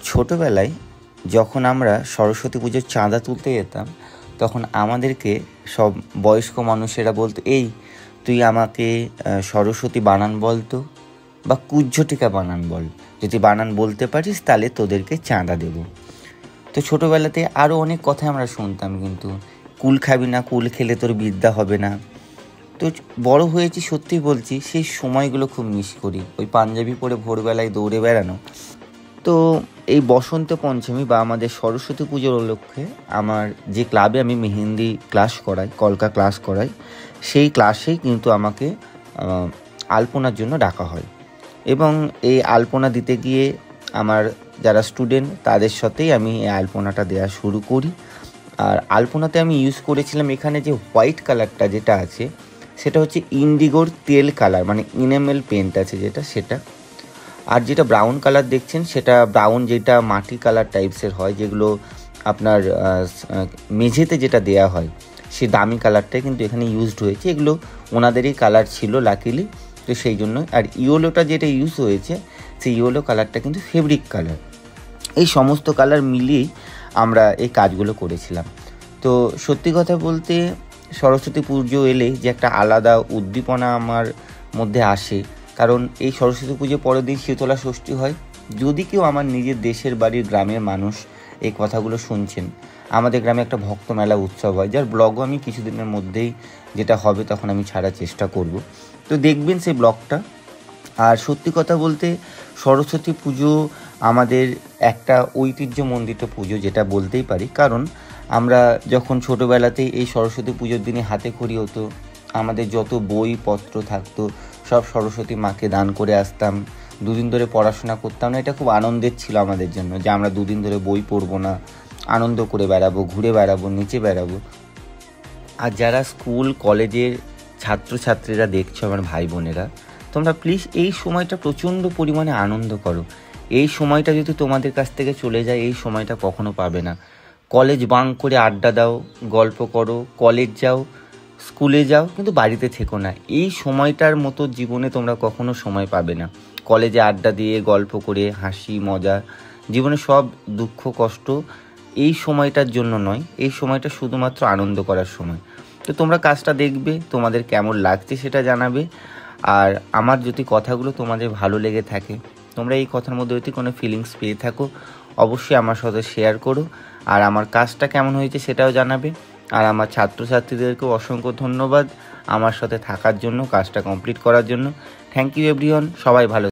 ছোটোবেলায় যখন আমরা সরস্বতী পুজোর চাঁদা তুলতে যেতাম, তখন আমাদেরকে সব বয়স্ক মানুষেরা বলতো, এই তুই আমাকে সরস্বতী বানান বলতো, বা কুজ্ঝটিকা বানান বল, যদি বানান বলতে পারিস তাহলে তোদেরকে চাঁদা দেব। তো ছোটোবেলাতে আরও অনেক কথা আমরা শুনতাম, কিন্তু কুল খাবি না, কুল খেলে তোর বিদ্যা হবে না। তো বড় হয়েছি, সত্যি বলছি, সেই সময়গুলো খুব মিস করি, ওই পাঞ্জাবি পরে ভোরবেলায় দৌড়ে বেড়ানো। তো এই বসন্ত পঞ্চমী বা আমাদের সরস্বতী পুজোর উপলক্ষে আমার যে ক্লাবে আমি মেহেন্দি ক্লাস করাই, কলকা ক্লাস করাই, সেই ক্লাসেই কিন্তু আমাকে আলপনার জন্য ডাকা হয়। এবং এই আলপনা দিতে গিয়ে আমার যারা স্টুডেন্ট তাদের সাথেই আমি এই আলপনাটা দেওয়া শুরু করি। আর আলপনাতে আমি ইউজ করেছিলাম, এখানে যে হোয়াইট কালারটা যেটা আছে সেটা হচ্ছে ইন্ডিগোর তেল কালার, মানে ইনেমেল পেন্ট আছে যেটা, সেটা। আর যেটা ব্রাউন কালার দেখছেন সেটা ব্রাউন, যেটা মাটি কালার টাইপসের হয়, যেগুলো আপনার মেঝেতে যেটা দেয়া হয়, সে দামি কালারটাই কিন্তু এখানে ইউজড হয়েছে। এগুলো ওনাদেরই কালার ছিল লাকিলি, তো সেই জন্য। আর ইয়েলোটা যেটা ইউজ হয়েছে, সেই ইয়েলো কালারটা কিন্তু ফেব্রিক কালার। এই সমস্ত কালার মিলিয়েই আমরা এই কাজগুলো করেছিলাম। তো সত্যি কথা বলতে, সরস্বতী পুজো এলে যে একটা আলাদা উদ্দীপনা আমার মধ্যে আসে, কারণ এই সরস্বতী পুজো পরের দিন শীতলা ষষ্ঠী হয়। যদি কেউ আমার নিজের দেশের বাড়ির গ্রামের মানুষ এই কথাগুলো শুনছেন, আমাদের গ্রামে একটা ভক্ত মেলা উৎসব হয়, যার ব্লগও আমি কিছুদিনের মধ্যেই, যেটা হবে তখন আমি ছাড়ার চেষ্টা করব। তো দেখবেন সেই ব্লগটা। আর সত্যি কথা বলতে, সরস্বতী পুজো আমাদের একটা ঐতিহ্যমণ্ডিত পুজো, যেটা বলতেই পারি। কারণ আমরা যখন ছোটোবেলাতেই এই সরস্বতী পুজোর দিনে হাতে খড়ি হতো, আমাদের যত বইপত্র থাকতো সব সরস্বতী মাকে দান করে আসতাম। দুদিন ধরে পড়াশোনা করতাম না, এটা খুব আনন্দের ছিল আমাদের জন্য, যে আমরা দুদিন ধরে বই পড়বো না, আনন্দ করে বেড়াবো, ঘুরে বেড়াবো, নিচে বেড়াবো। আর যারা স্কুল কলেজের ছাত্রছাত্রীরা দেখছো, আমার ভাই বোনেরা, তোমরা প্লিজ এই সময়টা প্রচণ্ড পরিমাণে আনন্দ করো। এই সময়টা যদি তোমাদের কাছ থেকে চলে যায়, এই সময়টা কখনো পাবে না। কলেজ বাঙ্ক করে আড্ডা দাও, গল্প করো, কলেজ যাও, স্কুলে যাও, কিন্তু বাড়িতে থেকো না। এই সময়টার মতো জীবনে তোমরা কখনো সময় পাবে না। কলেজে আড্ডা দিয়ে, গল্প করে, হাসি মজা, জীবনে সব দুঃখ কষ্ট এই সময়টার জন্য নয়, এই সময়টা শুধুমাত্র আনন্দ করার সময়। তো তোমরা কাজটা দেখবে, তোমাদের কেমন লাগছে সেটা জানাবে। আর আমার যদি কথাগুলো তোমাদের ভালো লেগে থাকে, তোমরা এই কথার মধ্যে যদি কোনো ফিলিংস পেয়ে থাকো, অবশ্যই আমার সাথে শেয়ার করো। আর আমার কাজটা কেমন হয়েছে সেটাও জানাবে। আর আমার ছাত্রছাত্রীদেরকেও অসংখ্য ধন্যবাদ আমার সাথে থাকার জন্য, কাজটা কমপ্লিট করার জন্য। থ্যাংক ইউ এভরিওয়ান, সবাই ভালো।